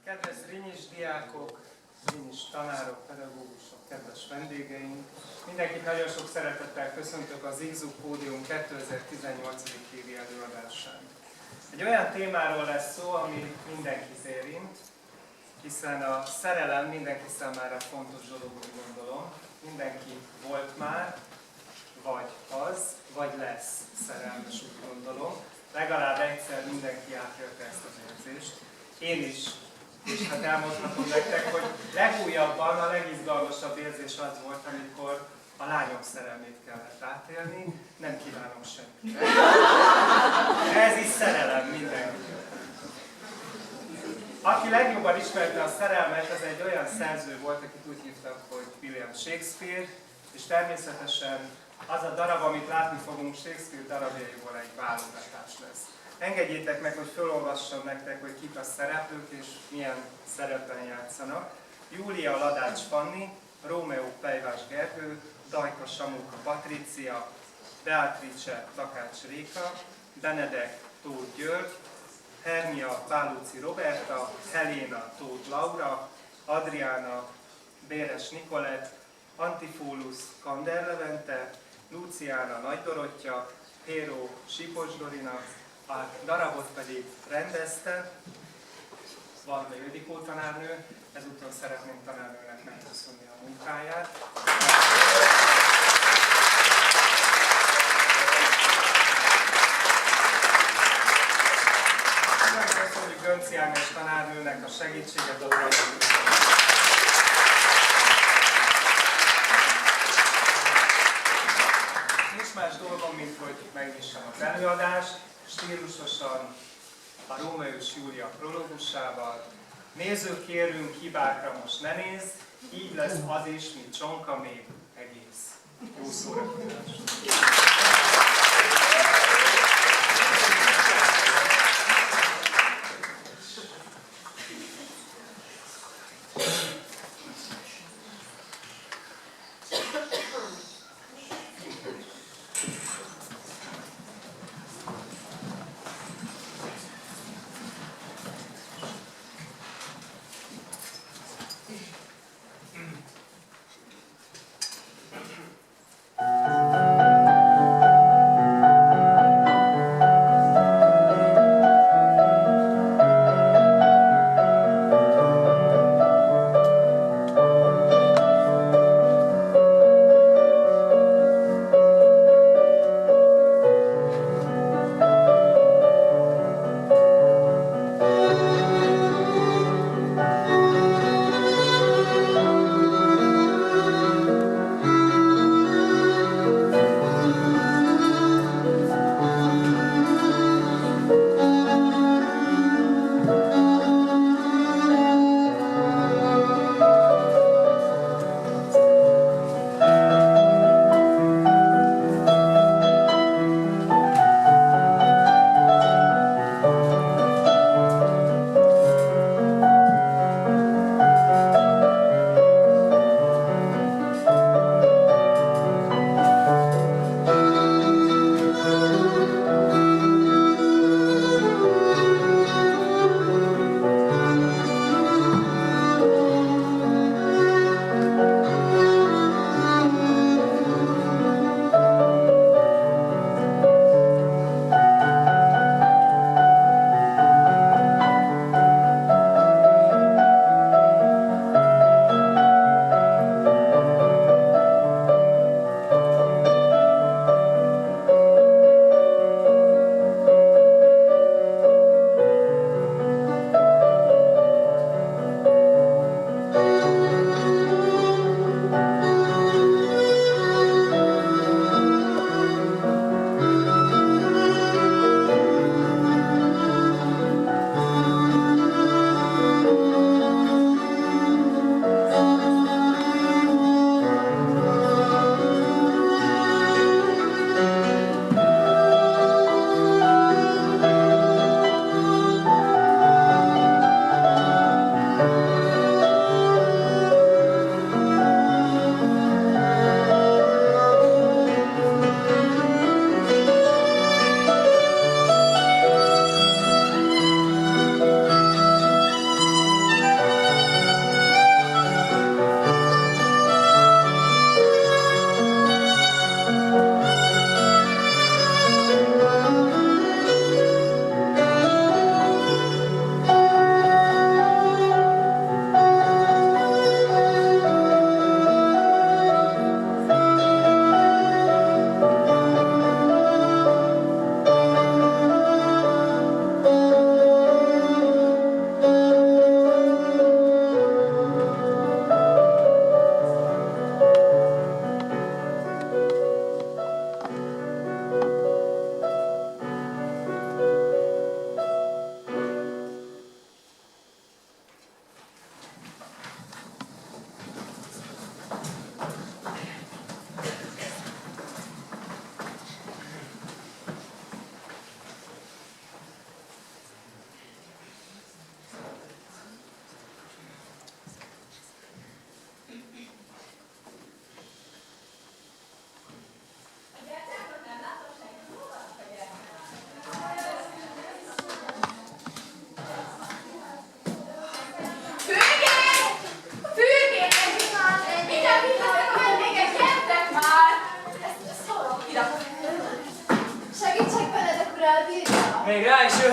Kedves Rinyis diákok, Rinyis tanárok, pedagógusok, kedves vendégeink! Mindenkit nagyon sok szeretettel köszöntök az IGZU Pódium 2018. évi előadásán. Egy olyan témáról lesz szó, ami mindenkit érint, hiszen a szerelem mindenki számára fontos dolog, úgy gondolom. Mindenki volt már, vagy az, vagy lesz szerelmes, úgy gondolom. Legalább egyszer mindenki átélte ezt az érzést. Én is. És hát elmondhatom nektek, hogy legújabban a legizgalmasabb érzés az volt, amikor a lányok szerelmét kellett átélni. Nem kívánom senkinek. Ez is szerelem mindenki. Aki legjobban ismerte a szerelmet, az egy olyan szerző volt, akit úgy hívtak, hogy William Shakespeare, és természetesen az a darab, amit látni fogunk, Shakespeare darabjaiból egy válogatás lesz. Engedjétek meg, hogy felolvassam nektek, hogy kik a szereplők és milyen szerepben játszanak. Júlia Ladács Fanni, Rómeó Pejvás Gergő, Dajka Samuka Patrícia, Beatrice Takács Réka, Benedek Tóth György, Hermia Bálóci Roberta, Helena Tóth Laura, Adriána Béres Nikolett, Antifólus Kander Levente, Luciána Nagy Dorottya, Héró Sipos Dorina, a darabot pedig rendezte Varga Ildikó tanárnő, ezúttal szeretném tanárnőnek megköszönni a munkáját. Köszönjük Gönci Ágnes tanárnőnek a segítséget a darabot. Nincs más dolgom, mint hogy megnyissam az előadást, stílusosan a Rómeó és Júlia prológusával. Nézzük, kérünk, hibákra most ne nézz, így lesz az is, mint csonka még egész. Jó szórakozást!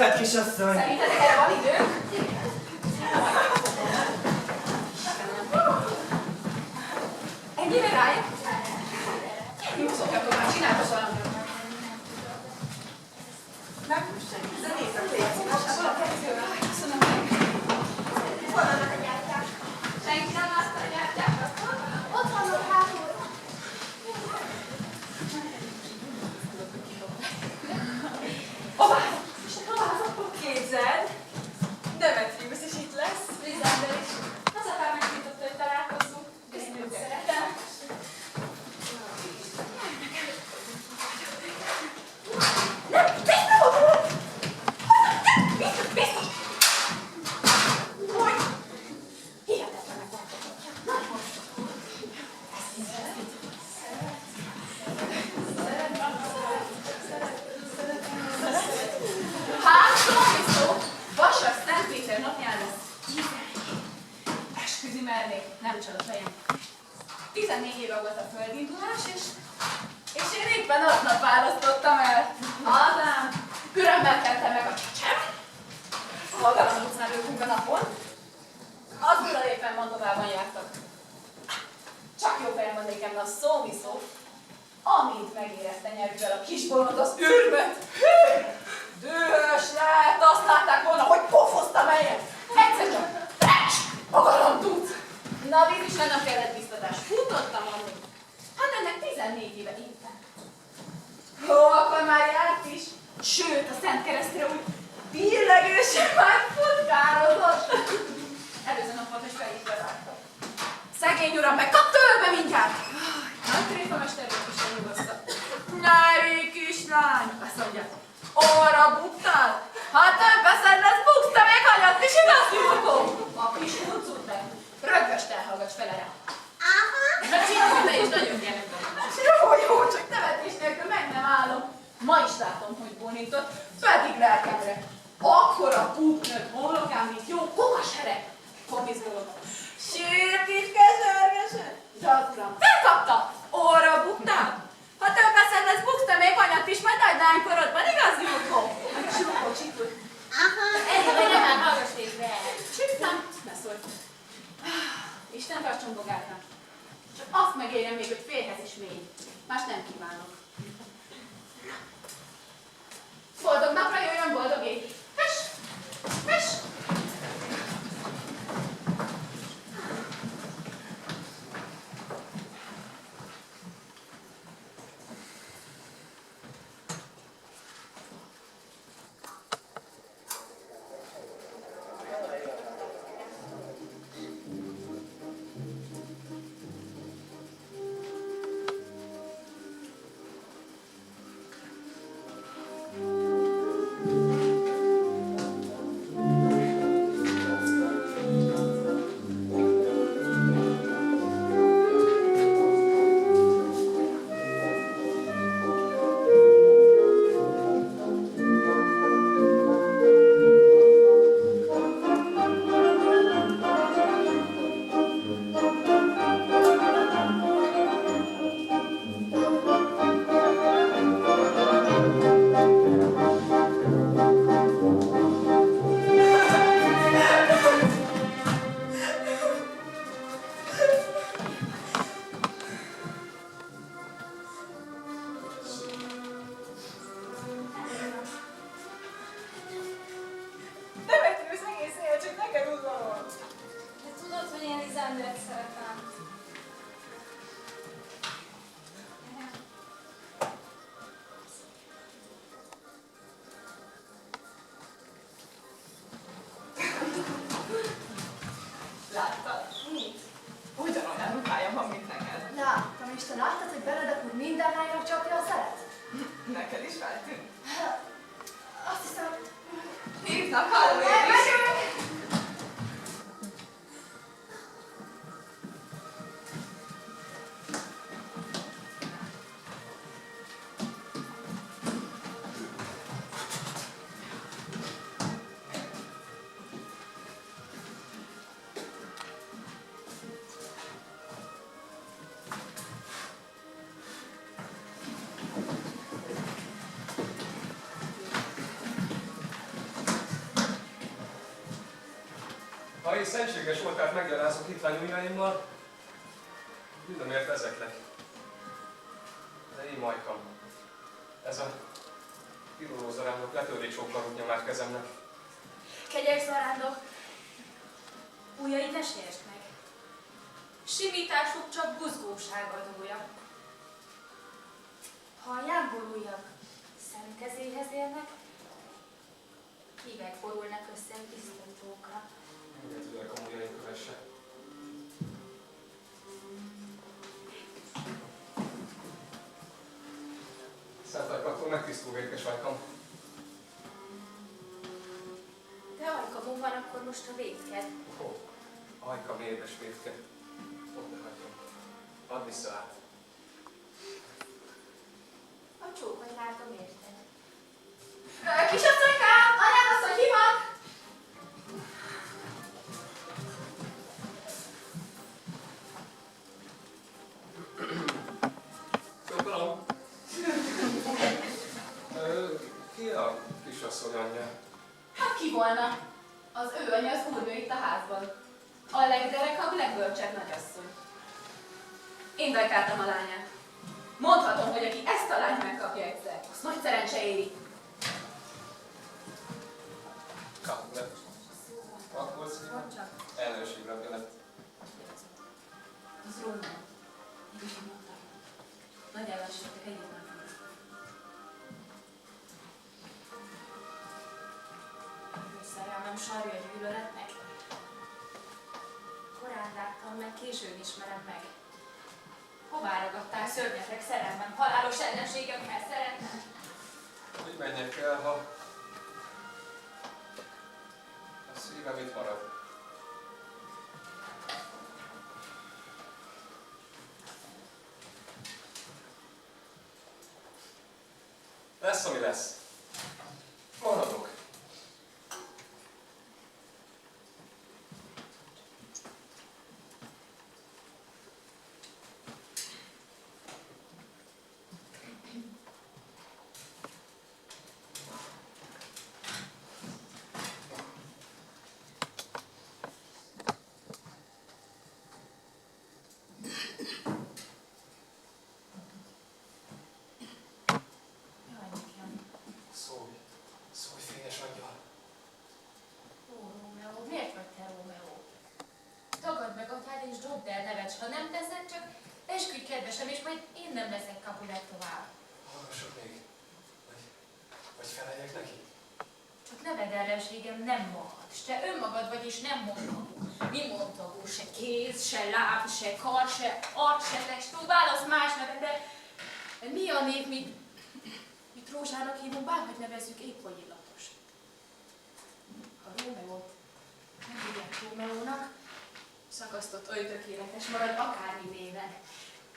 Jöhet, kisasszony! Szerintetek erre van idő? Ennyire rájött? Jó szokjatok már, csináltas valamit. Nem? Zenézek, légy szíves. Ebből a kettővel. Köszönöm meg. Hol vannak a gyártyák? Senki nem látta a gyártyákat? Ott vannak hátul. Hoppá! És a kalázokból képzeld! Demetrius is itt lesz. Lizander is. Az apám megtiltotta, hogy találkozzunk. Én őt szeretem. Nem, biztos volt! Biztos! Hogy? Hihetetlen megtartottak. Nagyon. Ezt így szeretem. Hát, szó, Vasas Szent Péter napján lesz 11. Esküdni mernék, nem csal a fejem. 14 éve volt a földindulás, és én éppen aznap választottam el. Azám, örömmel keltem meg a csecsem. A Galamb utcán ültünk a napon. Azul a éppen Mantovában jártak. Csak jó fejem van nékem, a szó mi szó. Amint megérezte nyelvűvel a kisbolond az űrmet. Dühös lett, azt látták volna, hogy pofoztam eljön. Egyszer csak trecs, a Galamb utc. Na, vízisten nem kellett biztatás. Futottam amúgy. Hát ennek 14 éve éppen. Ó, akkor már járt is. Sőt, a Szent Keresztre úgy billegősen már futkározott. Előző nap volt, hogy fel is bevártam. Szegény uram meg kap tőlbe mindjárt. Nagy tréfamester volt is elnyugoszta. Nyári kislány, azt mondja. Óra buktál? Hát többeszed lesz bukta, még hagyat is igaz, Jurkó? A kis hurcut meg. Rögvest elhallgass fele rá. Aha. Hát csinálj, te is nagyon gyerekben. Jó, csak nevetés nélkül meg nem állom. Ma is látom, hogy bonított, pedig lelkemre. Akkora buk nőtt homlokán, mint jó kovasereg. Hogy izgulok. Sírt is kesergesen. De az uram, felkapta! Óra buktál? Ha több eszed lesz, buksz te még anyat is, majd nagy lánykorodban, igaz, Jurkó? Jurkó, csipul. Aha. Ennyi, hogy nem hallgass végre. Csipszám, ne szólj. Isten tartson bogárnak. Csak azt megérjem még, hogy férhez is mély. Más nem kívánok. Boldog napra jöjjön boldog ég. Fes! Fes! Ha én szentséges voltát meggyalázok hitvány ujjaimmal, bűnömért vezetlek. De én Majkam, ez a piruló zarándok letörli csóklarút nyomát kezemnek. Kegyes zarándok, ujjait ne sértsd meg. Simításuk csak buzgósággal dúlja. Ha a jámbor ujjak szent kezéhez érnek, hívek borulnak össze egy biztatókra. Miért tudják a ujjaim kövesse? Szent Ajkattól megtisztul vétkes Majkam. De ajkamon van akkor most a vétked. Ó, Ajkam édes vétke. Ott ne hagyjam. Add vissza át. A csókot látom érted. Kisasszonykám, anyád asszony hívnak! Csókolom. Ki a kisasszony anyja? Hát ki volna? Az ő anyja az úrnő itt a házban. A legderekabb, legbölcsebb nagyasszony. Én dajkáltam a lányát. Mondhatom, hogy aki ezt a lányt megkapja egyszer, az nagy szerencse éri. Kap le. Akkor szívem. Csak. Ellenségre adja le. Az Róma. Így is mondtam. Nagy ellenségek egyik nem fogsz. Szerelmem sarja gyűlöletnek. Korán láttam meg, későn ismerem meg. Hová ragadtál szörnyetek szerelmem, halálos ellenségemhez szeretnem? Hogy menjek el, ha a szívem itt marad? Lesz, ami lesz. Maradok. Jaj, nekem. Szólj, fényes angyal. Ó, Rómeó, miért vagy te Rómeó? Tagadd meg atyád és dobd el nevet, ha nem teszed, csak esküdj kedvesem, és majd én nem leszek kapu legtovább. Hallgassuk még. Vagy feleljek neki? Csak neved ellenségem nem magad, s te önmagad vagy, és nem mondható. Mi mondható? Se kéz, se láb, se kar, se arc, se testó, válasz más nevet, de mi a név, mit Rózsának hívunk, bárhogy nevezzük, épp vagy illatos. Ha Rómeót nem hívják Rómeónak, szakasztott oly tökéletes marad akármi néven.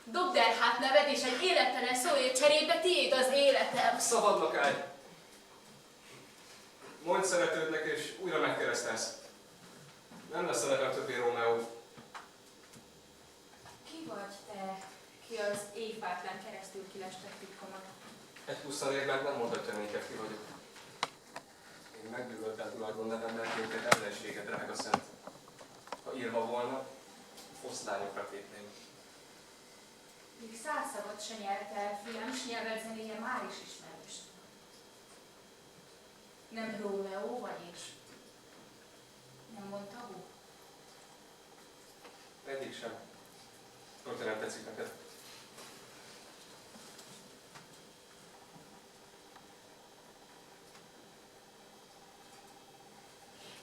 Dobd el hát neved, és egy élettelen szóért cserébe tiéd az életem. Szabad lakály! Mondd szeretődnek, és újra megkeresztelsz. Nem lesz a nevem többé Rómeó. Ki vagy te, ki az évpátlán keresztül kilestett titkomat? Egy 20 évben nem mondhatja néked, ki vagyok. Én megbűvöltel tulajdon nevemmel minket ellenséget, drága szent. Ha írva volna, foszlányokra tépném. Még 100 szavat se nyert el, fiam, s nyelved zenéje már is ismerős. Nem Rómeó vagy is? Nem mondta hú? Egyik sem. Hogyha nem tetszik neked.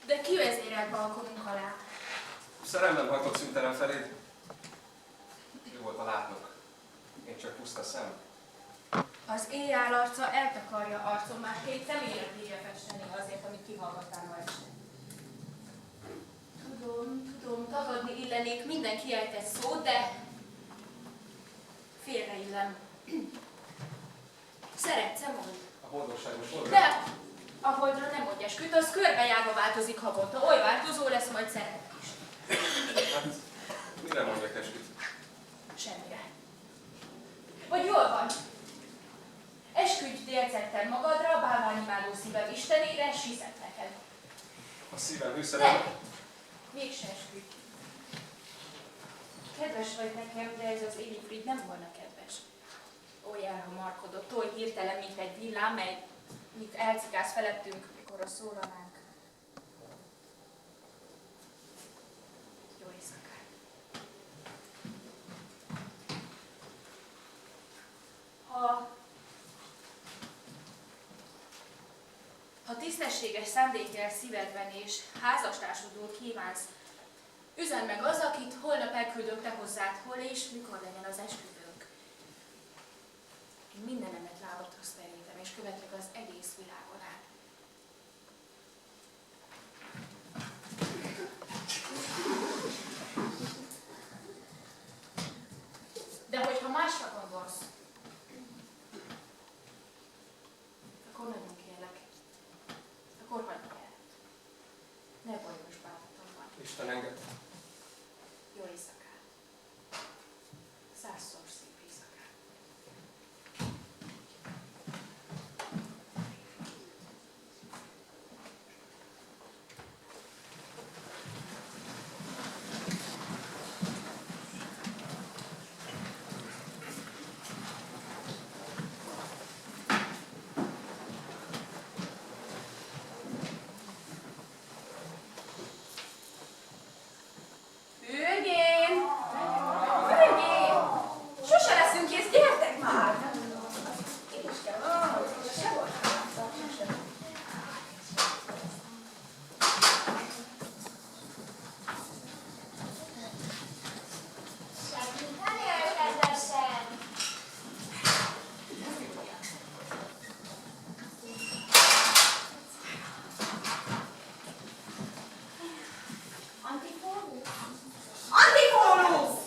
De ki vezérelt balkonunk alá? Szerelmem hajtott szüntelen feléd. Ő volt a látnok. Én csak puszta szem. Az éjjel arca eltakarja arcom, már két személyet bírja festeni azért, amit kihallgattál ma este. Tudom, tagadni illenék minden kiejtett szót, de félreillem. Szeretsz-e mondd? A boldogságos volt. De a holdra nem mondj esküt, az körbejárva változik havonta, oly változó lesz, majd szeret is. Hát, mire mondjak esküt? Semmire. Vagy jól van. Esküdj délcettel magadra, bálványimádó szívem istenére, s hiszek neked. A szívem hűszerem. De Mégse esküdt. Kedves vagy nekem, de ez az Élifrid nem volna kedves. Oly elhamarkodott, oly hirtelen, mint egy villám, mely mit elcikáz felettünk, mikor a szólanánk. Jó éjszakát. Ha tisztességes szándékkel szívedben és házastársodról kívánsz, üzend meg az, akit holnap elküldök te hozzád, hol és mikor legyen az esküvőnk. Én mindenemet lábathoz terítem, és követlek az egész világon át. De hogyha másra gondolsz, akkor nagyon kérlek, akkor hagyd el. Ne bajos bántomban. Isten enged. Jó éjszakát. 100-szor szép éjszakát. Hürgén! Hürgén! Sose leszünk kész, gyertek már! Én is kell, se volt. Segíteni kedvesen! Antifónusz? Antifónusz!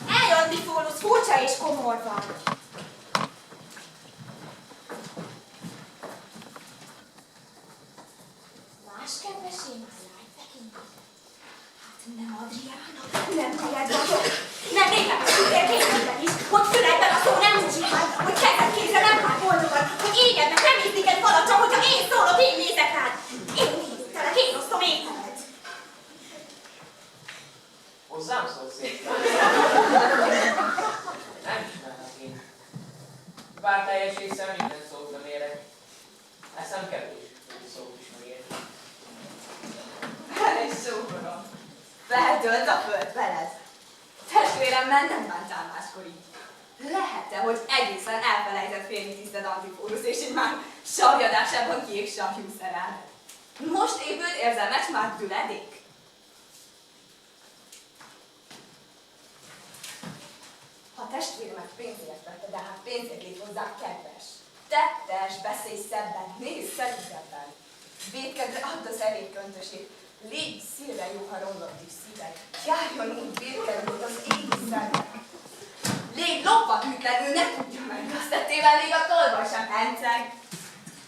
Ej, Antifónusz, furcsa és komor van. Más kedvesém, a lány tekintet. Hát nem Adriána, nem tiéd vagyok. Nem lépek a szüzérkészletben is, hogy füledben a szó nem úgy csinál, hogy kezem kézre nem hát boldogan, hogy égetnek, nem ízlik egy falat, csak hogyha én szólok, én nézek át. Én hívtelek, én osztom ételt. Hozzám szól szépen. Nem ismernek én. Bár teljes észre minden szót nem érek. Eszem kevés, szót is megérek. Egy sógorom. Feltölt a föld veled. Testvéremmel nem bántál máskor így. Lehet-e, hogy egészen elfelejtett férni tiszted Antifónusz, és így már sarjadásában kék sarjú szerel? Most épült érzelmes már düledék? Ha testvéremet pénzért vette, de hát pénzért lét hozzá kedves. Tettes, beszélj szebben, nézz szerűzebben. Védkedre add az elég köntösét. Légy szívre jó, ha romlott is szíved. Járjon úgy védkedve, mint az égi szemed. Légy lopva hűtlenül, ne tudja meg, azt tettével még a tolvaj sem enceg.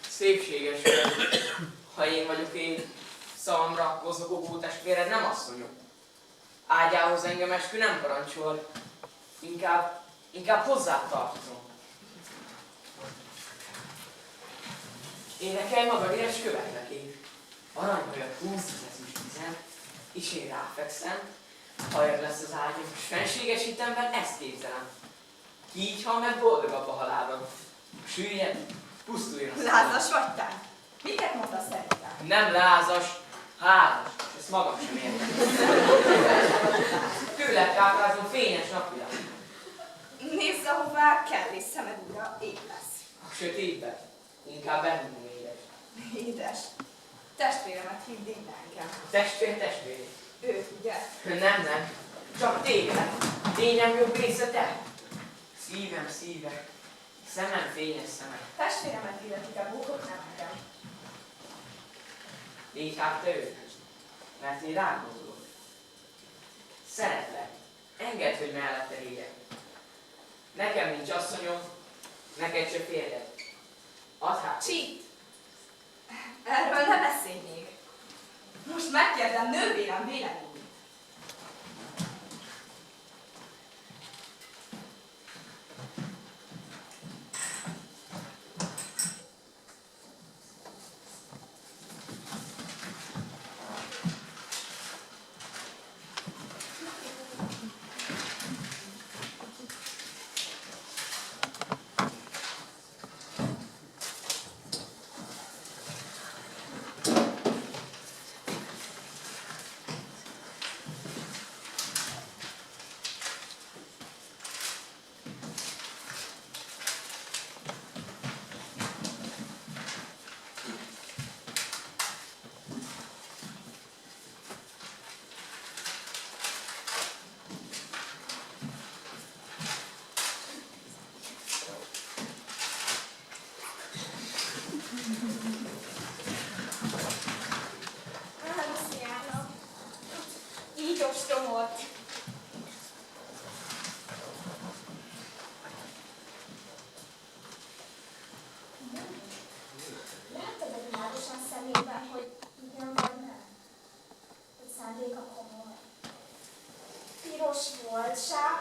Szépséges vagy. Ha én vagyok én, szavamra mozogó testvéred nem asszonyom. Ágyához engem eskü nem parancsol. Inkább hozzá tartozom. Énekelj magadért, és követlek én. Aranyhajat 20 ezüst 10, és én ráfekszem. Hajad lesz az ágyam, és fenségesítemben ezt képzelem. Ki így hal meg boldogabb a halálban. Süllyed, pusztuljon a szám. Lázas vagy te? Miket mondasz szerintem? Nem lázas, házas, és ezt magam sem értem. Tőled káprázom fényes napvilág. Nézz, ahová kell, és szemed újra épp lesz. A sötétben inkább bennünk édes. Édes. Testvéremet hidd innen engem. Testvér. Őt, ugye? Nem. Csak téged. Lényem jobb része te. Szívem szíve. Szemem fényes szemem. Testvéremet illetik a bókok, nem engem. Légy hát te ők. Mert én rád gondolok. Szeretlek. Engedd, hogy mellette éljek. Nekem nincs asszonyom, neked se férjed. Add hát. Csít! Erről ne beszélj még. Most megkérdem nővérem véleményét.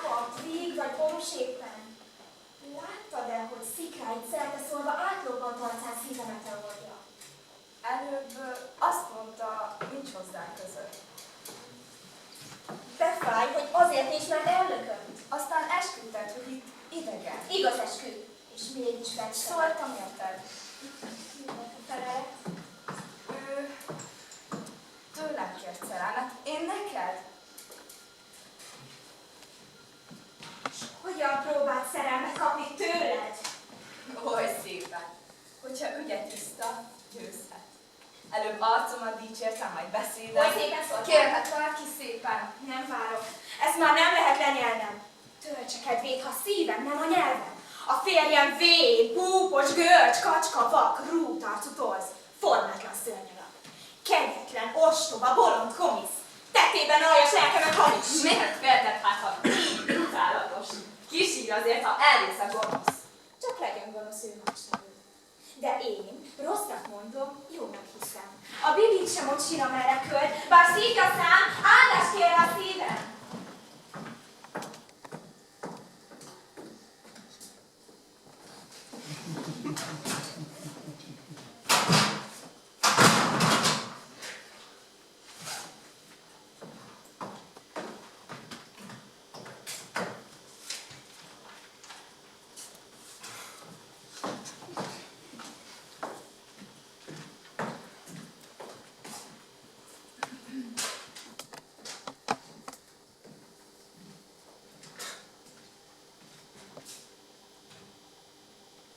lápat, víg vagy boros éppen? Láttad-e, hogy szikráit szerte-szórva átlobbant arcán szíve meteorja? Előbb azt mondta, nincs hozzá között. Befáj, hogy azért nincs, mert ellökönt. Aztán esküdted, hogy itt idegen. Igaz eskü. És mégis fensem. Szóltam érted. Mi volt a felelet? Ő tőlem kért szerelmet, én neked. Hogyan próbált szerelmet kapni tőled? Oly szépen, hogyha ügye tiszta, győzhet. Előbb arcomat dicsértem, majd beszédem. Oly szépen szóltál. Kérhet valaki szépen. Nem várok. Ezt már nem lehet lenyelnem. Töltse kedvét, ha szívem, nem a nyelvem. A férjem vén, púpos, görcs, kacska, vak, rút arcú torz, formátlan szörnyalak. Kegyetlen, ostoba, bolond komisz. Tettében aljas lelkemet hamis. Miért félted hát, ha így utálatos? Kisír azért, ha elvész a gonosz. Csak legyen gonosz ő magságú. De én rossznak mondom, jónak hiszem. A bibit sem ott sír, amerre költ, bár szívja szám, áldást kér a szívem.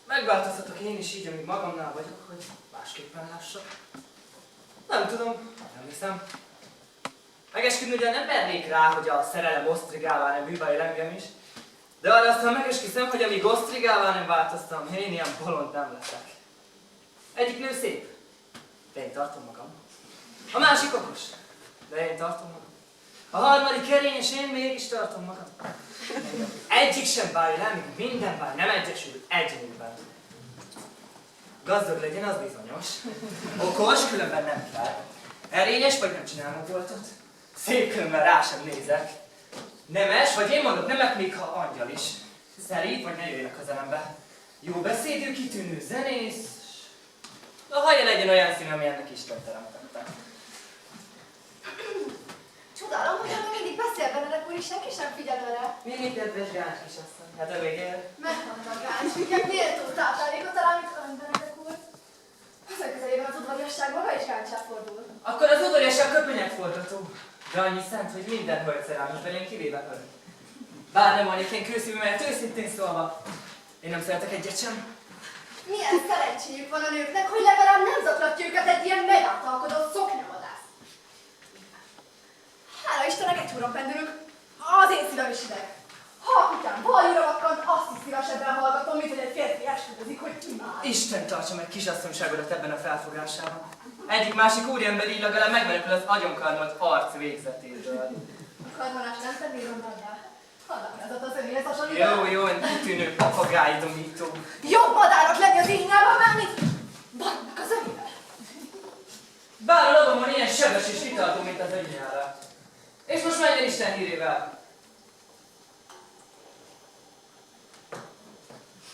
Megváltoztatok én is így, amíg magamnál vagyok, hogy másképpen lássak. Nem tudom, nem hiszem. Megesküdni ugyan nem vernék rá, hogy a szerelem osztrigává nem bűválja engem is, de arra aztán megesküszöm, hogy amíg osztrigává nem változtam, én ilyen bolond nem leszek. Egyik nő szép, de én tartom magam. A másik okos, de én tartom magam. A harmadik erényes, én mégis tartom magam. Egyik sem válja el, míg minden bár nem egyesül egy nőben. Gazdag legyen, az bizonyos. Okos, különben nem kell. Erényes, vagy nem csinálom voltot. Szép, különben rá sem nézek. Nemes, vagy én mondok nemet, még ha angyal is. Szerint, vagy ne jöjjek a zenembe. Jó beszédű, kitűnő zenész. A haja legyen olyan színű, ami ennek Isten teremtette. Csodálom, hogy arra mindig beszél Benedek úr, és senki sem figyel vele. Milyen kedves Gáns kisasszony. Hát elég ér. Megmondta Gáncs, miként méltó táplálékot talál, mint ön Benedek úr. Azon közelében az udvariasság maga is Gáncsá fordul. Akkor az udvariasság köpenyegforgató. De annyi szent, hogy minden hölgy szerelmes belém, kivéve ön. Bár nem vagyok én kőszívű, mert őszintén szólva, én nem szeretek egyet sem. Milyen szerencséjük van a nőknek, hogy legalább nem zaklatja őket egy ilyen megáltalkodott szoknyavadász. Hála Istennek egy húron pendülünk, az én szívem is ideg. Ha után valóra vakkant, azt is szívesebben hallgatom, mint hogy egy férfi esküdözik, hogy imád. Isten tartsa meg kisasszonyságodat ebben a felfogásában. Egyik-másik úriember így legalább megmenekül az agyonkarmolt arc végzetéről. A karmonás nem tennél rá. Hadlábrázat az önéhez hasonlítani. Jó, én kitűnő papagájdomító. Jobb madárok lenni az éjjában már, mint vannak az önével. Bár a lovamon ilyen sebes és kitartó, mint az önyjára. És most menjen Isten hírével.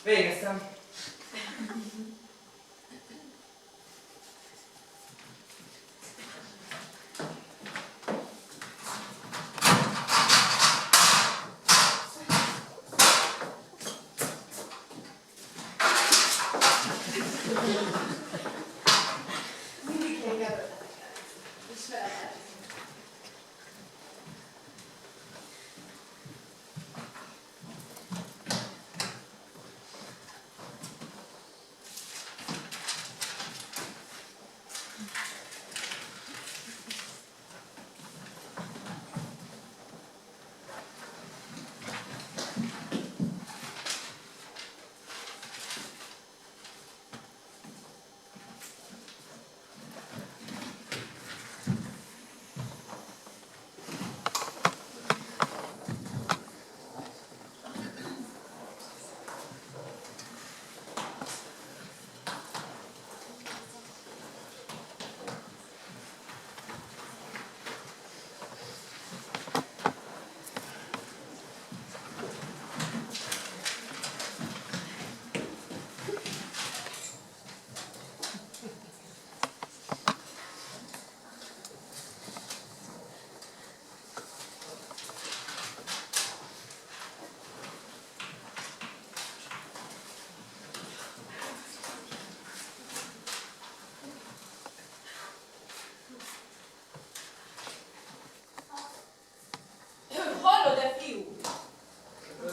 Végeztem. Mindig még erőltetek el. Ismered el.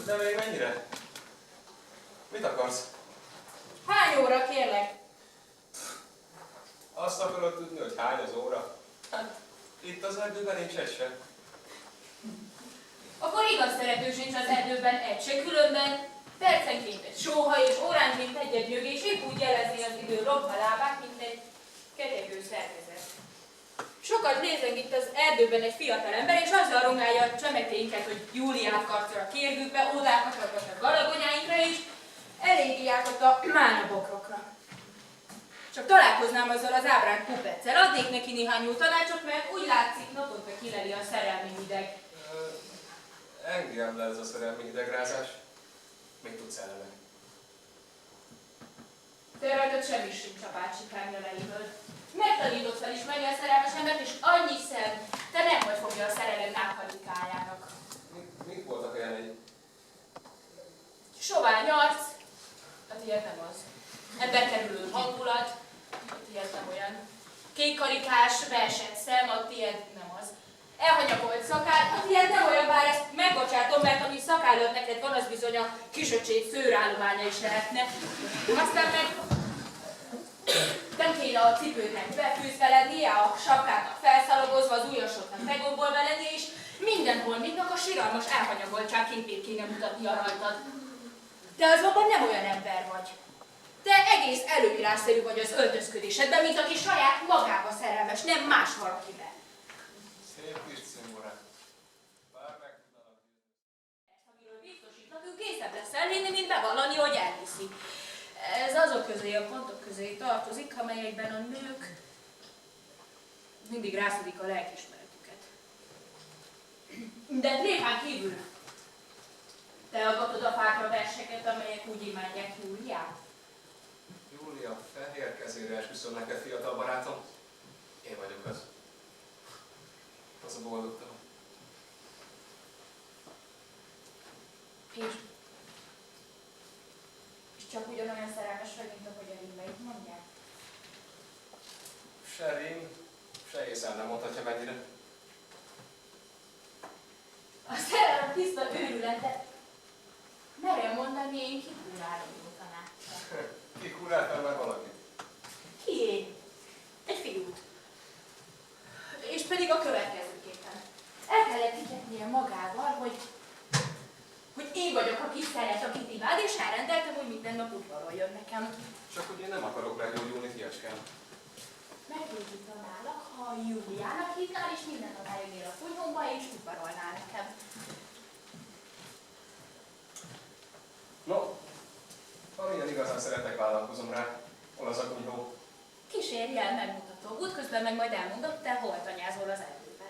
De még mennyire? Mit akarsz? Hány óra, kérlek? Azt akarod tudni, hogy hány az óra? Hát, itt az erdőben nincs egy sem. Akkor igaz szerető sincs az erdőben egy se, különben percenként egy sóha és óránként egy-egy nyögés épp úgy jelezi az idő lopva lábát, mint egy ketyegő szervezet. Sokat nézeng itt az erdőben egy fiatalember, és azzal rongálja a csemeténket, hogy Júliát karcol a kérgükbe, ódákat rakat a galagonyáinkra, és elégiákat a mánabokrokra. Csak találkoznám azzal az ábránt kupeccel, adnék neki néhány tanácsot, mert úgy látszik, naponta kileli a szerelmi hideg. Engem le ez a szerelmi hidegrázás. Mit tudsz ellene? Te rajtad semmi sincs a bácsikám jeleiből. Megtanított felismerni a szerelmes embert, és annyi szem, te nem vagy fogja a szerelem nákhalikájának. Mik voltak a jelei? Sovány arc, a tiéd nem az. Emberkerülő hangulat, a tiéd nem olyan. Kékkarikás, versenyszem, a tiéd nem az. Elhanyagolt szakál, a tiéd nem olyan, bár ezt megbocsátom, mert ami szakállal neked van, az bizony a kisöcsét szőrállománya is lehetne. Aztán meg nem kéne a cipődnek befűzve lennie, a sapkának felszalagozva, az ujjasoknak begombolva lennie, és mindenhol mindnak a siralmas elhanyagoltság képét kéne mutatnia rajtad. Te azonban nem olyan ember vagy. Te egész előírásszerű vagy az öltözködésedben, mint aki saját magába szerelmes, nem más valakiben. Szép kis cimborák. Bár meg tudnak. Amiről biztosítlak, ő készebb lesz elhinni, mint bevallani, hogy elhiszi. Ez azok közé, a pontok közé tartozik, amelyekben a nők mindig rászedik a lelkiismeretüket. De néhány kívül te aggatod a fákra verseket, amelyek úgy imádják Júliát. Júlia, fehér kezére esküszöm neked, fiatal barátom. Én vagyok az. Az a boldogtalan. És csak ugyanolyan szerelmes vagy, mint ahogy a rímeid mondják. Se rím, se észre nem mondhatja mennyire. A szerelem tiszta őrület, de merem mondani, én kikúrálom jó tanácsot. Kikúráltál már valakit? Ki? Egy fiút. És pedig a következőképpen. El kellett hitetnie magával, hogy én vagyok a kis szeret, akit imád, és elrendeltem, hogy minden nap udvaroljon nekem. Csak hogy én nem akarok meggyógyulni, fiacskám. Meggyógyítanálak, ha Júliának hívnál, és minden nap eljönnél a kunyhomba, és udvarolnál nekem. No, amilyen igazán szeretek, vállalkozom rá. Hol az a kunyhó? Kísérj el, megmutatom. Útközben meg majd elmondom, te hol tanyázol az erdőben.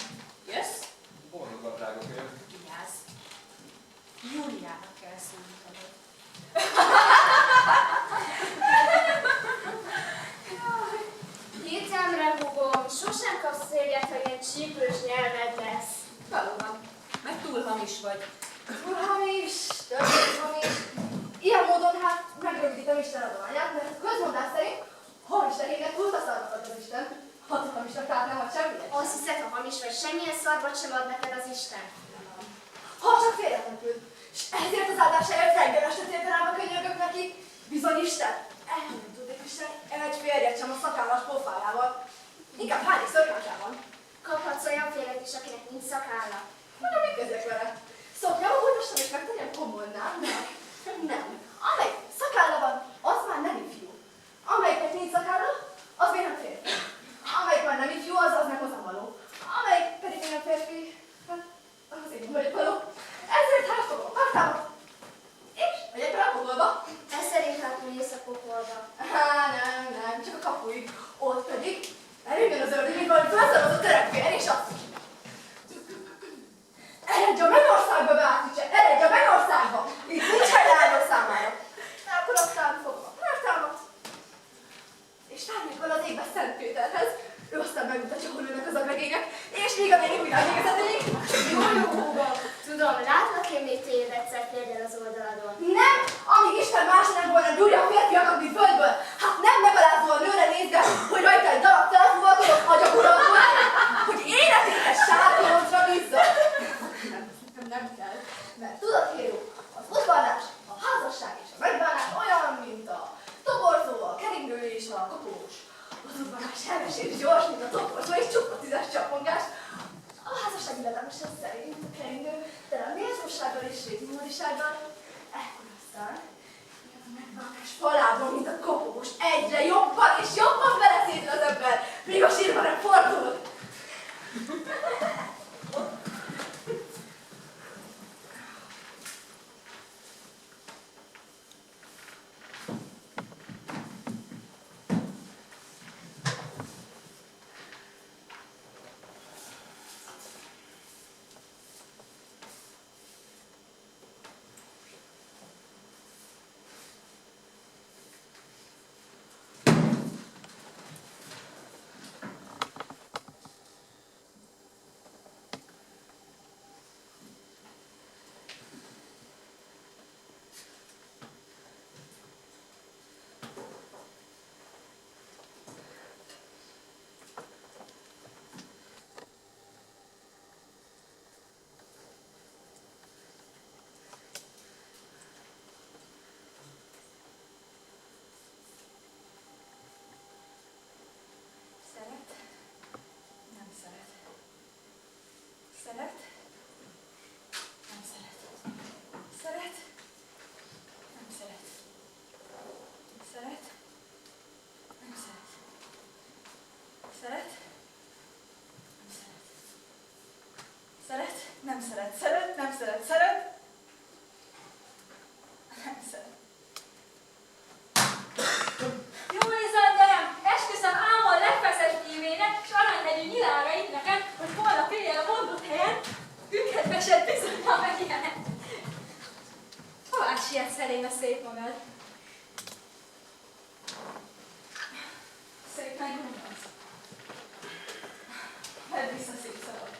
Jössz? Boldog drága kölyök. Vigyázz. Júliának kell szólítanod. Hitemre húgom, sosem kapsz szégyet, hogy egy csípős nyelved lesz. Valóban. Meg túl hamis vagy. Hamis, több hamis. Ilyen módon hát megrövidítem Isten adományát, mert közmondás szerint hamis tehének túl a szarvat ad az Isten. Hat hamisnak tehát nem ad semmit. Azt hiszed, ha hamis vagy, semmilyen szarvat sem ad neked az Isten. Ha csak félretlenül. És ezért az áldásáért reggel este tételába könyörgök neki. Bizony Isten, el nem tudnék viselni egy férjet sem a szakállas pofájával. Inkább hányik szörnyásában. Kaphatsz olyan férjet is, akinek nincs szakálla. Mondom, mit kezdek vele? Szoknyam, hogy most is megtegyem komolnál? Nem. Amelyik szakálla van, az már nem ifjú. Amelyiknek nincs szakálla, az még nem férfi. Amelyik már nem ifjú, az meg hozzávaló. Amelyik pedig még nem férfi, hát az én vagyok való. Ezért hátfogom, pártámat. És megyek rá a pokolba. Ez szerint hát mész a pokolba. Nem, csak a kapuig. Ott pedig elüljön az ördög, mint valami felszalazott terekfél, és azt eredj a Mennyországba, Beátrice! Eredj a Mennyországba! Itt nincs hely lányok számára! Akkor aztán fogom a pártámat, és várjuk vele az égbe Szent Péterhez. Ő aztán megmutatja, hol ülnek az agregények, és még a végig világ végezetéig. Jó, húgom! Tudom, látlak én még téged egyszer udvarisággal, ekkor aztán jön a megváltás falából, mint a kopogós, egyre jobban és jobban beleszédül az ember, míg a sírba nem fordul. Szeret? Nem szeret. Szeret? Nem szeret. Szeret? Nem szeret. Szeret? Nem szeret. Szeret? Nem szeret. Szeret? Nem szeret. Szeret? Nem szeret. Szeret? Nem szeret. Jól nézem, Derem! Esküszöm álmon legfeszes nyívének, s aranynegyű nyilára itt nekem, hogy holnap éjjel a mondott helyen ükkedvesed bizonyan megjelent. Hová sietsz elébe szép magad? Szép megmondod. Vedd vissza szép szabad.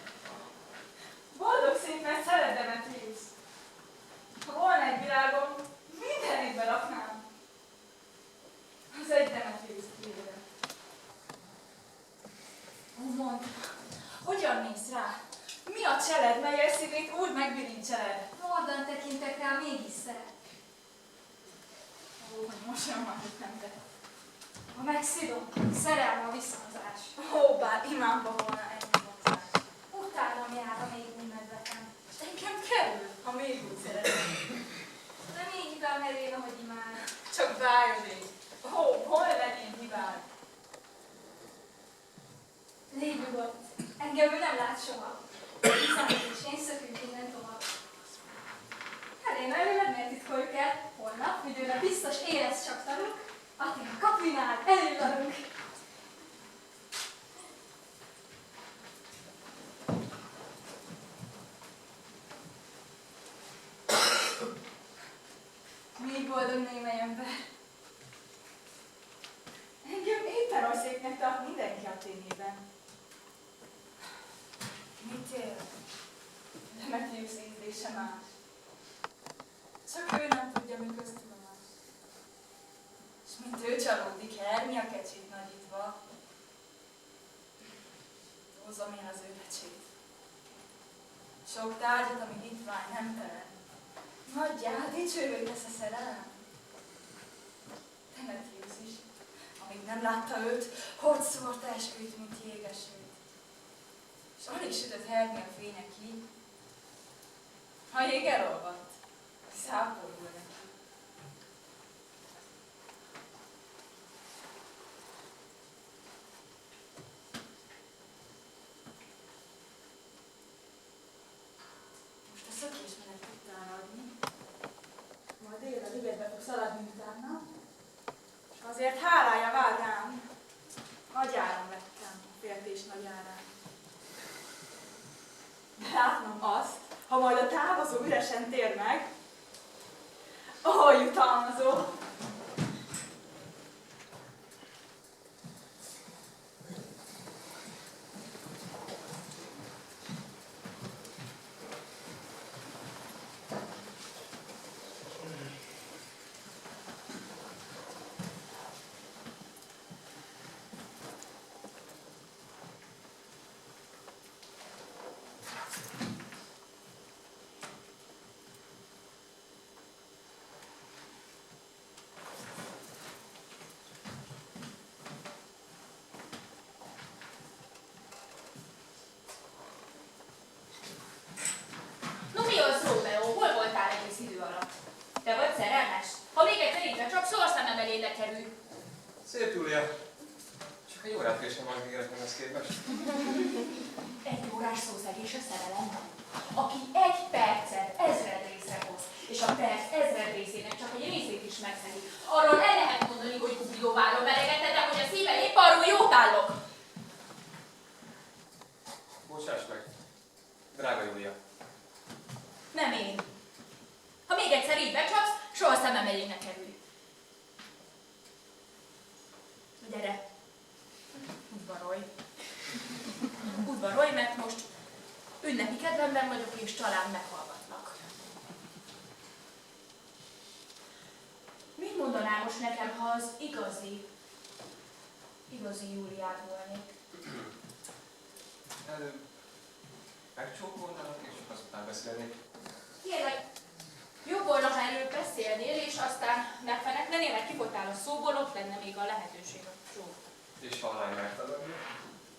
Boldog szép, mert szeretemet hívsz. Ha volna egy világom, mindenit beraknám. Az egy Demetrius tűzre. Ó, mondd, hogyan mész rá? Mi a cseled, melyel szívét úgy megbirincseled? Mordan tekintek rá, mégis szeret. Ó, hogy most jön már, hogy nem te. Ha megszidom, szerelme a visszahozás. Ó, bár imádva volna ennyi hozzá. Utálom jár, ha még úgy medvetem. És engem kerül, ha még úgy szeretem. De még hibám elég, ahogy imád. Csak bájodék. Ó, hol lenném hibád? Légy nyugodt, engem ő nem lát soha. Hiszen és én szökünk innen tovább. Elém előleg miért titkoljuk el? Holnap, időre biztos érez csak tanuk, Aténa kapinál, elillanunk. Még boldog némely ember. Engem éppen oly szépnek tart mindenki a tényében. Mit él? Demetrius ízlése más. Csak ő nem tudja, mi köztük a más. És mint ő csalódik Hermia kecsét nagyítva, hozom én az ő pecsét. Sok tárgyat, ami hitvány nem terem. Nagyjá, dicsővé tesz a szerelem. Demetrius is, amíg nem látta őt, hogy szórta esküvét, mint jégesőt. És alig sütött Hermia fénye ki, ha jég elolvadt, száporul neki. Most a szökésmenet tudtál adni, majd délre ligetbe fog szaladni utána, és azért hálája vár rám. Nagy áron vettem a féltés nagy árán. De látnom azt, ha majd a távozó üresen tér meg, ahol jutalmazó. Szép, Júlia. Csak egy órát késem majd ígéretemhez képest. Egy órás szószegés a szerelemben. Aki egy percet ezredrészre hoz, és a perc ezredrészének csak egy részét is megszegi, arról el lehet mondani, hogy kubrióváló melegete, de hogy a szíve épp arról jót állok. Bocsáss meg, drága Júlia. Nem én. Ha még egyszer így becsapsz, soha szemem elé ne kerülj. Gyere. Udvarolj. Udvarolj, mert most ünnepi kedvemben vagyok, és talán meghallgatlak. Mit mondanál most nekem, ha az igazi Júliát volnék? Előbb megcsókolnálak, és azután beszélnék. Kérlek, jobb volna, ha előbb beszélnél, és aztán megfeneklenél, mert kifogytál a szóból, ott lenne még a lehetőség a csók. És ha lány megtagadni?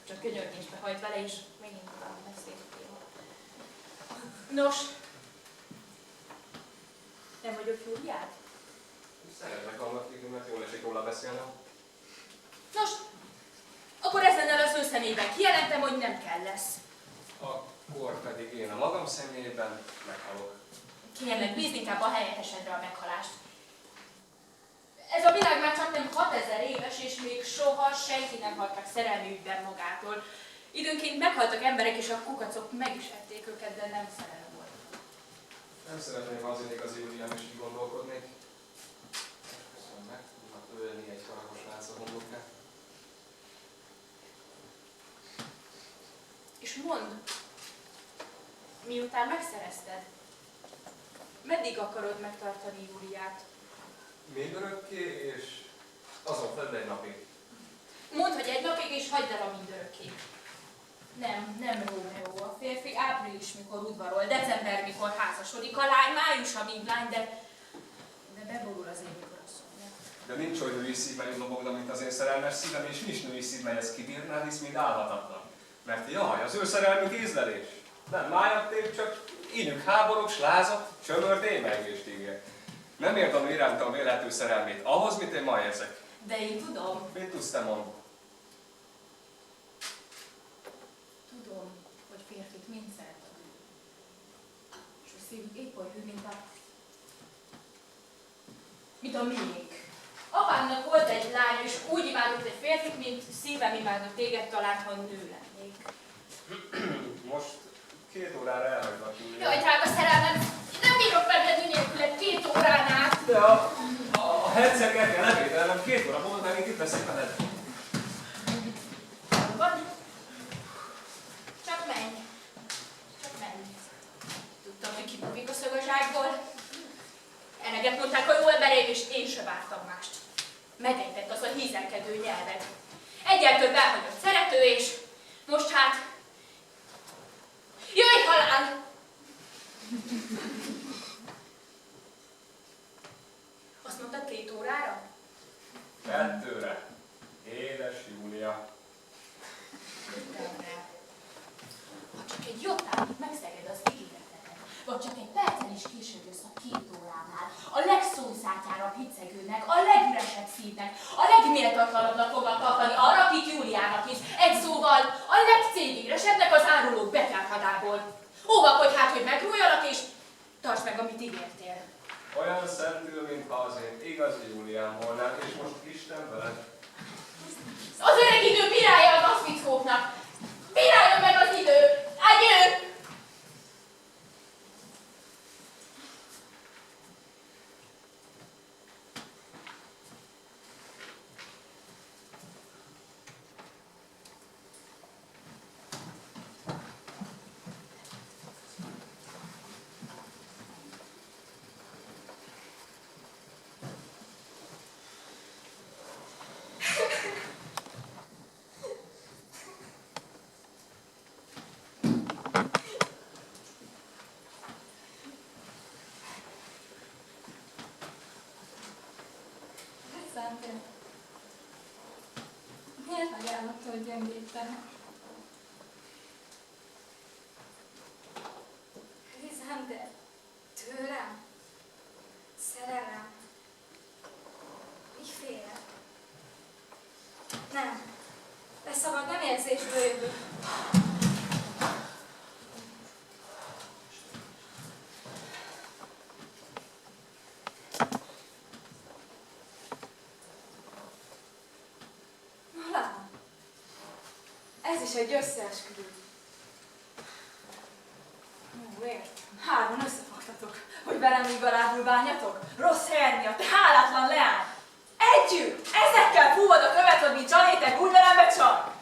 Csak könyörgésbe hajt vele, és megint tovább beszéltél. Nos, nem vagyok Júliát? Szeretlek annak kívül, mert jól esik róla beszélnem. Nos, akkor ezennel az ő szemében kijelentem, hogy nem kell lesz. Akkor pedig én a magam személyében meghalok. Kérlek, bízd inkább a helyettesedre a meghalást. Ez a világ már csak nem 6000 éves, és még soha senki nem halt meg szerelmi ügyben magától. Időnként meghaltak emberek, és a kukacok meg is ették őket, de nem szerelem volt. Nem szeretném, ha az én igazi Júlián is így gondolkodnék. Köszönöm meg, tudnak ölni egy haragos lánc a homlokát. És mondd, miután megszerezted, meddig akarod megtartani Júliát? Még örökké, és azon felül egy napig. Mondd, hogy egy napig, és hagyd el a mindörökké. Nem Rómeó. A férfi április, mikor udvarol, december, mikor házasodik, a lány május, amíg lány, de beborul az én, mikor asszonyja. De nincs olyan női szív, mely lobogna, mint az én szerelmes szívem, és nincs női szív, mely ezt kibírná, hisz mind állhatatlan. Mert jaj, az ő szerelmük ízlelés. Nem májatték, csak ínyük háborús, lázat, csömört émelygést ígér. Nem ért a nő irántam vélhető szerelmét ahhoz, mit én ma érzek. De én tudom. Mit tudsz te mondani? Tudom, hogy férfit mind szeret a nő. És a szívük épp olyan hű, mint a miénk. Apámnak volt egy lány, és úgy imádott egy férfit, mint szívem imádott téged, talán, ha nő lennék. Most 2 órára elhagylak, Júlia. Jaj, drága szerelmem, nem bírok megedni nélküled 2 órán át. De a herceg kell levételnem, 2 óra múlva megint itt leszek veled. Van? Csak menj. Csak menj. Tudtam, hogy kibújik a szög a zsákból. Eleget mondták a jó embereim, és én se vártam mást. Megejtett az a hízelkedő nyelved. Egyel több elhagyott szerető, és most hát... Jöjj, halál! Azt mondtad 2 órára? 2-re. Édes Júlia. Ütemre. Ha csak egy jottányig megszeged az ígéretedet, vagy csak egy percen is később jössz a 2 óránál, a legszószátyárabb hicegőnek, a legüresebb szívnek, a legméltatlanabbnak foglak tartani arra, akit Júliának is. Egy szóval a legcédéresebbnek az árulók betyárhadából. Óvakodj hát, hogy megrújjalak, és tartsd meg, amit ígértél. Olyan szentül, mintha az én igazi Júliám volnál, és most Isten veled. Az öreg idő bírálja az aszfickóknak. Bírálja meg az idő. Adjö! Szántél. Miért megálmodta, hogy gyengítenek? Lizander, tőlem? Szerelem? Miféle? jövő. Lám, ez is egy összeesküvő. Ó, értem. Hárman összefogtatok, hogy velem így galábul bánjatok? Rossz hernia, te hálátlan leány! Együtt! Ezekkel fúvad a követ, hogy mi csalétek úgy velem becsal!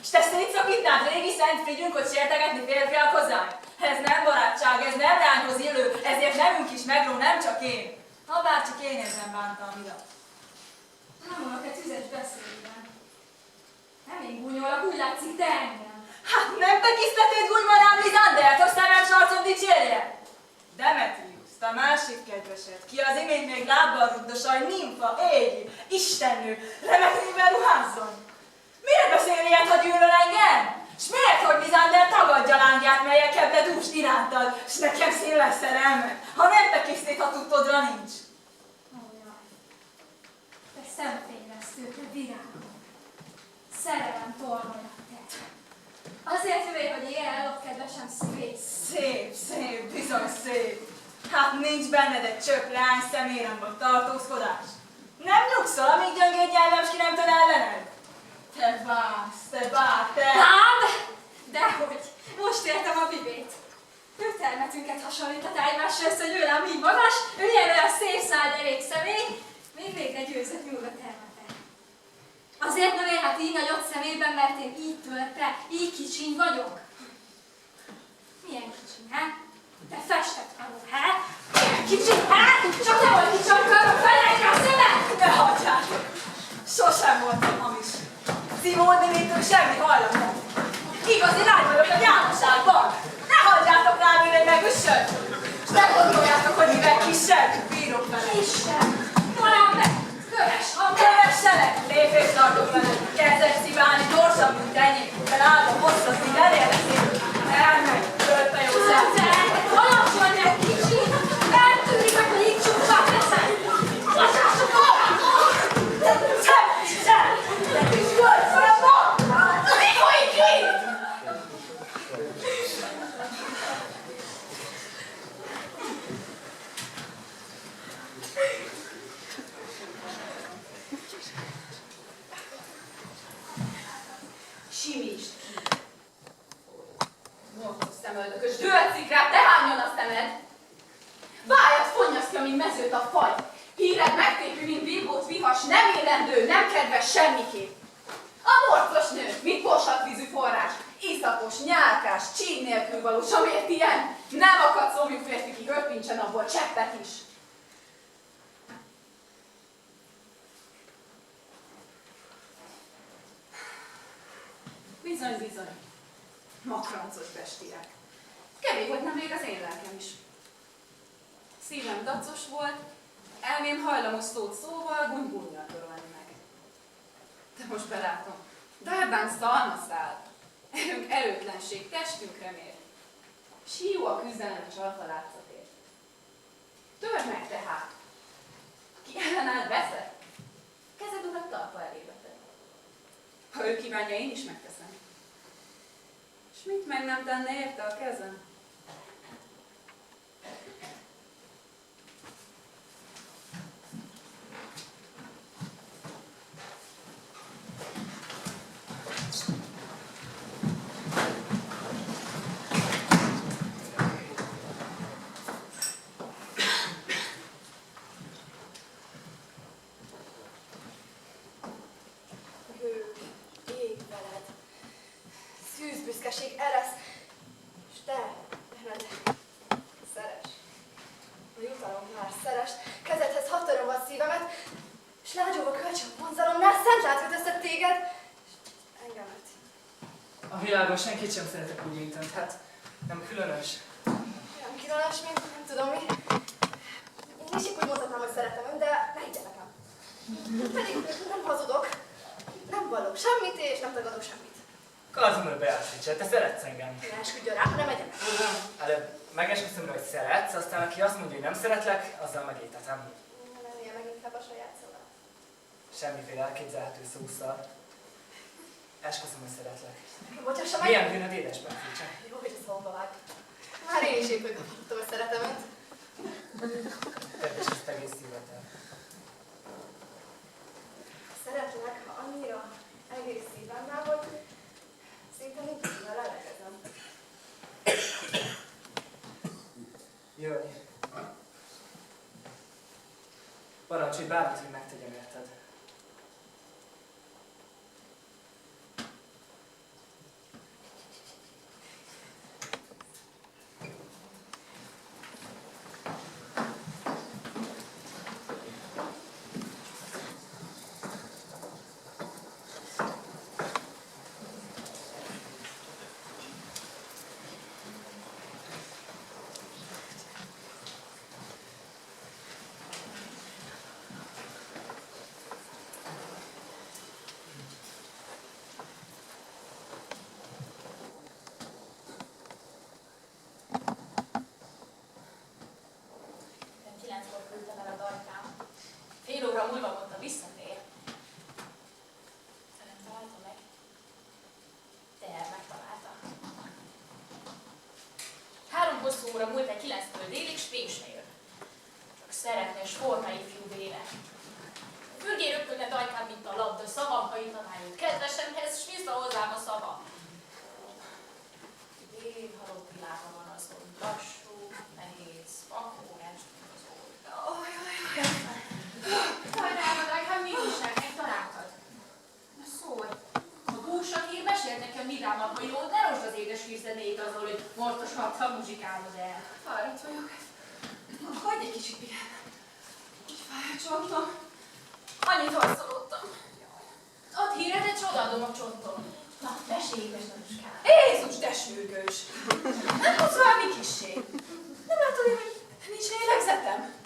S te szétszakítnád régi szent figyünk, hogy sértegetni férfiak hozzánk? Ez nem barátság, ez nem rányhoz illő, ezért nevünk is megró, nem csak én. Habár csak én ezen bántam ide. Nem mondok egy tüzes beszédben. Nem én gúnyolok, úgy látszik te engem. Hát nem tekisztetét gúnymarám Lizandert, aztán nem sarcom dicsérje? Demetrius, a másik kedvesed, ki az imént még lábbal rugdosaj, nimfa, égi, istennő, remekében ruházzon. Miért beszél ilyet, ha gyűlöl engem? S miért, hogy Lizander tagadja lángját, melyek ebbe dúst irántad, s nekem szín lesz szerelmed, ha nem tekisztét, ha tudtodra nincs? Ó, jaj. Te szemfényvesztő, te virágom. Szerelem tornolja te. Azért jövél, hogy ilyen ellop kedvesem szívét. Szép, szép, bizony szép. Hát nincs benned egy csöpp leány szeméremben tartózkodás. Nem nyugszol, amíg gyöngéd nyelvem, s ki nem tud ellened? Te bász, te! Hát, dehogy, most értem a bibét. Ő termetünket hasonlított egymásra, ezt, hogy ő nem így magas, ő ilyen olyan szép száll derék személy, még végre győzött nyúlva termete. Azért nem élhet így nagyot szemében, mert én így törpe, így kicsiny vagyok. Milyen kicsiny, he? Te festett karod, he? Milyen kicsiny, he? Csak nem vagy kicsak karod, felejtsd a szemed! Ne hagyjátok! Sosem voltam hamis. Szívódni, mintől semmi hajlamon. Igazi lány vagyok a gyámosságban. Ne hagyjátok rám én egy megüssön! S ne gondoljátok, hogy mivel kisebb, bírok vele. Isten, talán meg, köves, ha meg. Kövesselek! Lépést tartok veled. Kezdek szíválni gyorsabb, mint ennyi. Felállom hosszat, mint elérhetnék. Elmegy, törpe jó szem. Alacsony meg kicsi, eltűnik meg, hogy így csúcsát leszek. Bocsássuk meg! Ne küzdölj, szarabba! Mi folyik itt? Simítsd ki! Morcos szemöldökös, dőltszik rá, te hányjon a szemed! Vájat fonyasz ki, amíg mezőt a fagy! Híred megtépű, mint bilbóc vihas, nem élendő, nem kedves semmiképp! A morcos nő, mint posatvízű forrás, iszapos, nyálkás, csíny nélkül valós, amiért ilyen, nem akad szomjú férfi, ki höpincsen abból cseppet is! Bizony, bizony. Makrancos bestiák. Kevés volt nemrég az én lelkem is. Szívem dacos volt, elmém hajlamos szót szóval, gúny-gúnnyal törölni meg. De most belátom, darbán szalma száll. Erőnk erőtlenség, testünkre mér. S hiú a küzdelem a csalfa látszatért. Törd meg tehát! Ki ellenáll veszed? Kezed urat talpa elébe tedd. Ha ő kívánja, én is megteszem. S mit meg nem tenne érte a kezem? Hő, ég veled, szűzbüszkeség eresz, s te, Benedek, szeres. A jutalom már szeres, kezedhez hadd töröm a szívemet, s lágyóba kölcsön vonzalomnál szent lát kötöztet téged, s engemet. A világon senkit sem szeretek úgy érteni, hát nem különös. Olyan különös, mint nem tudom mi. Én is úgy mondhatnám, hogy szeretem ön, de ne higgye nekem. Pedig nem hazudok, nem vallok semmit, és nem tagadok semmit. Kazimir Beatrice, te szeretsz engem. Ne esküdjön rám, nem egyenek. Előbb megesküszöm rá, hogy szeretsz, aztán aki azt mondja, hogy nem szeretlek, azzal megétetem. Nem éljen meg inkább a saját szavát. Semmiféle elképzelhető szószal. Esküszöm, hogy szeretlek. Bocsássa meg! Milyen bűnöd édesben, Filcse? Jó, hogy ez hova vág. Már én is épp megkaptam a szeretemet. Kedves, ezt egész szívetel. Szeretlek annyira egész szívemmel, hogy szinte nincs mivel lelekezem. Jöjj. Parancsolj bármit, hogy megtegyem érted. Fél óra múlva mondta, visszatér. De nem találta meg. De megtalálta. 3 hosszú óra múlt egy 9-től délig, s még se jött. Csak szeretne és forma ifjú véle. A fürgé röpködne Dajkán, mint a labda, szavam hajítaná őt kedvesemhez, s vissza hozzám a szava. Dél halott világa van azon, lassú, nehéz, vakórás, mint az oldal. Sajnálom, Dajkán, mi újság, megtaláltad? Na szólj! A búsa hír mesélt nekem vidámabb, hogy jót, ne rosd az édes hírzenéjét azzal, hogy mortos harccal muzsikálod el. Fáradt vagyok. Hagyj egy kicsit pihennem. Úgy fáj a csontom. Annyit harcolódtam. Add híredet, s odaadom a csontom. Na, mesélj, Danuskám. Jézus, de sürgős! Nem tudsz valami kissé? Nem látod, hogy nincs lélegzetem?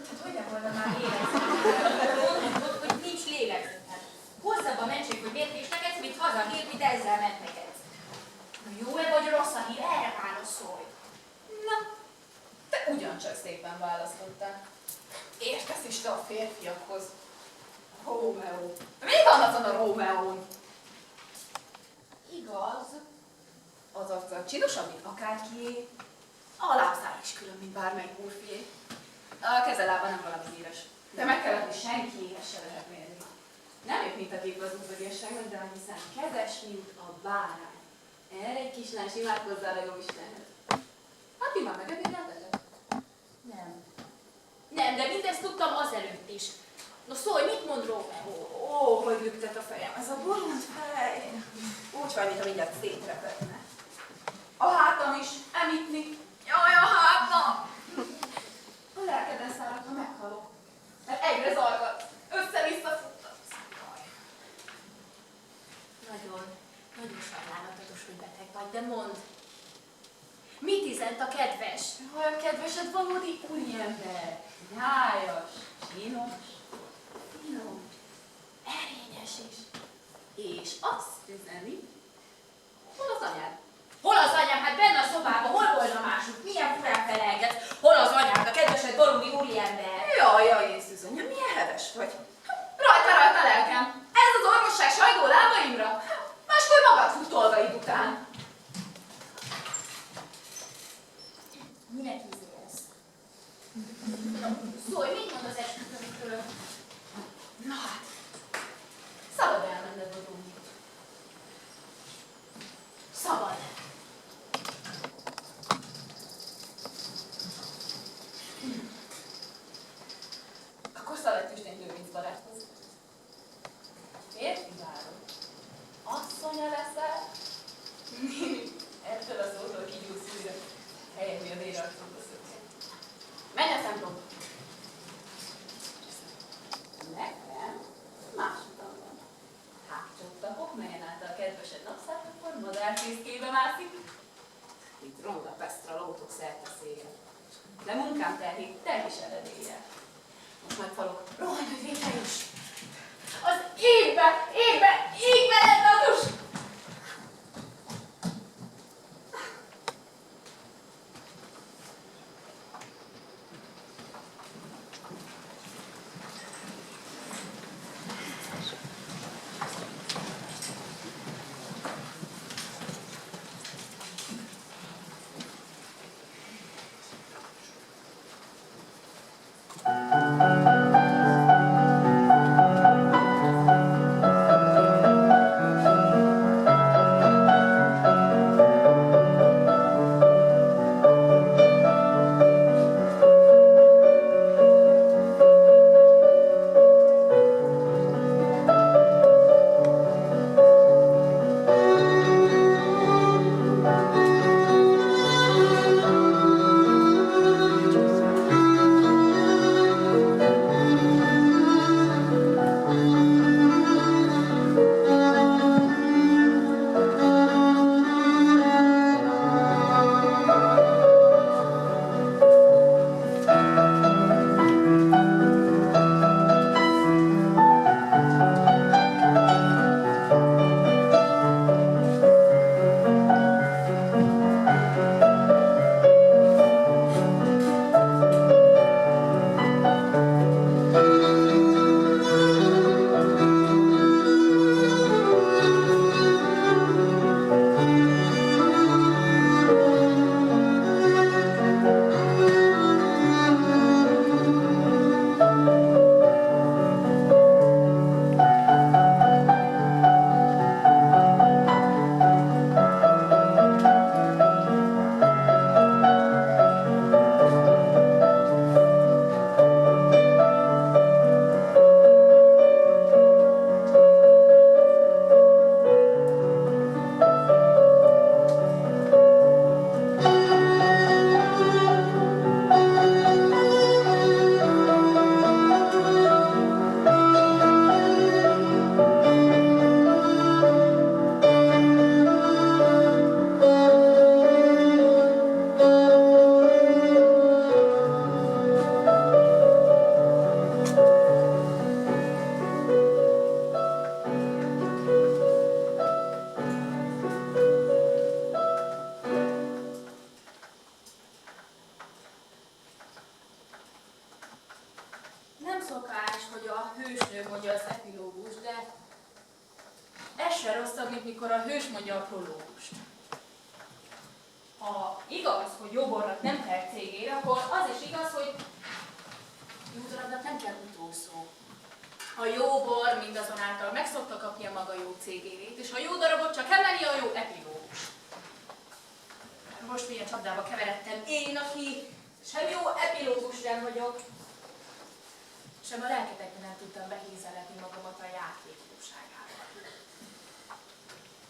Hát hogy nem volna már lélegzetem? Mondod, hogy nincs lélegzetem. Hosszabb a mentség, hogy miért is neked, mint hazahír, mint ezzel ment neked. Jó-e vagy rossz a hír? Erre válaszolj. Na, te ugyancsak szépen választottál. Értesz is te a férfiakhoz. Rómeó. Mi van azon a Rómeón? Igaz. Az arccal csinosabb, mint akárkié. A lábszára is külön, mint bármelyik úrfié. A kezelába nem valami híres. De meg kell adni, senki éhes se lehet mérni. Nem épp mint a kép az udvariasságnak, de hiszen kezes, mint a bárány. Erre egy kislány imádkozzál a jó Istenhez. Hát ti már megebédeltetek? Nem. Nem, de mindezt tudtam azelőtt is. No szólj, mit mond Rómeó? Ó, hogy lüktet a fejem. Ez a bolond fej. Úgy vagy, mintha mindjárt szétrepedne. A hátam is emitni. Jaj, a hátam! A lelkeden száradva meghalok. Mert egyre zargat. Össze-vissza futtatsz. Nagyon sajnálatos, hogy beteg vagy, de mondd. Mit üzent a kedves? Jaj, a kedvesed valódi úriember. Nyájas, csinos, finom, erényes is. És azt üzeni, hol az anyád? Hol az anyám? Hát benne a szobában, hol volna másuk? Milyen furán felelget? Hol az anyád, a kedvesed valódi úriember? Jaj, én szűzönya, milyen heves vagy. Rajta lelkem. Ez az orvosság sajgó lábaimra. Máskor magad fut dolgaid után. Minek izélsz? Szólj, mit mond az esküvőnkről? Na hát, szabad elmenned a Rómit. Szabad. Akkor szaladj tüstény lőrinc baráthoz. Férfi várok. Asszonya leszel? Ettől a szótól kigyúlsz újra. Helyek mi a délre arcodba szökni. Menj a szemplomba. Nekem más utam van. Hátsóttakok, melyen által a kedvesed napszálltakor madárfészkébe mászik. Itt ronda Pestra lótok szerte széjjel. De munkám terhét te is eredéllyel. Most megfalok. Rohanj, hogy végre is! Az égbe lett adus! szokás, hogy a hősnő mondja az epilógust, de ez se rosszabb, mint mikor a hős mondja a prológust. Ha igaz, hogy Jóbornak nem kell cégére, akkor az is igaz, hogy jó darabnak nem kell utószó. A Jóbor mindazonáltal meg szokta kapnia maga jó cégérét, és a jó darabot csak emeli a jó epilógus. Most milyen csapdába keveredtem én, aki sem jó epilógus nem vagyok, sem a lelketekben nem tudtam behízelni magamat a játék jóságával.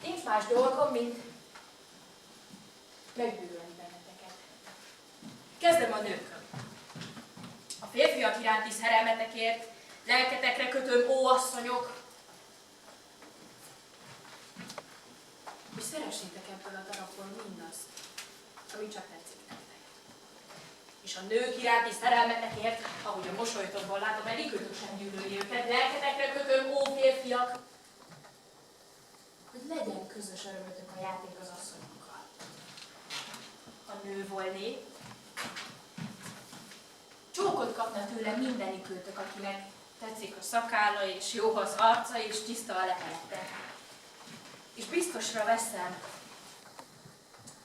Nincs más dolgom, mint megbűrölni benneteket. Kezdem a nőkön. A férfiak iránti szerelmetekért lelketekre kötöm, ó asszonyok, hogy szeressétek ebből a darabból mindazt, ami csak tetszik nektek. És a nők iránti szerelmetekért, ahogy a mosolytokból látom, egyikőtök sem gyűlölje őket, lelketekre kötöm, ó férfiak, hogy legyen közös örömötök a játék az asszonyokkal. Ha nő volnék, csókot kapna tőle mindenikőtök, akinek tetszik a szakálla, és jó az arca, és tiszta a lehelete. És biztosra veszem,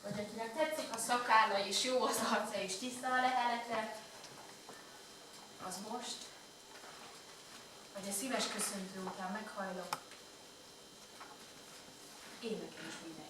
hogy akinek tetszik a szakálla, és jó az arca, és tiszta a lehelete, az most, vagy a szíves köszöntő után meghajlok, én nekem is minden